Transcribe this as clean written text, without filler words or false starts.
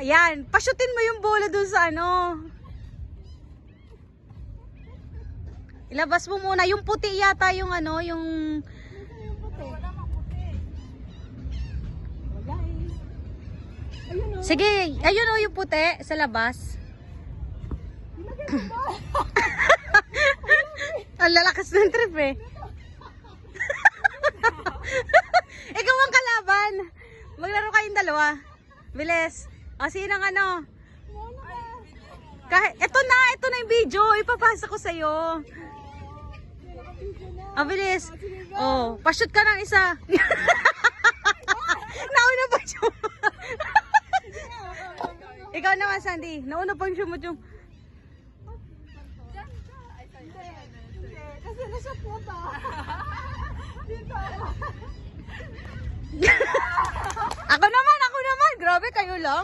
Ayan, pasyutin mo yung bola dun sa ano. Ilabas mo muna. Yung puti yata yung ano, yung... Wala mang puti. Wala eh. Ayun o. Sige, ayun o yung puti sa labas. Ang lalakas ng trip eh. Ikaw ang kalaban. Maglaro kayong dalawa. Bilis. O, sino ang ano? Kahit, ito na yung video. Ipapasa ko sa'yo. O, bilis. O, pashoot ka ng isa. Nauna pa siya. Ikaw naman, Sandy. Nauna pang shoot mo yung... Kasi nasa puta. Dito. Ako naman. Grabe, kayo lang.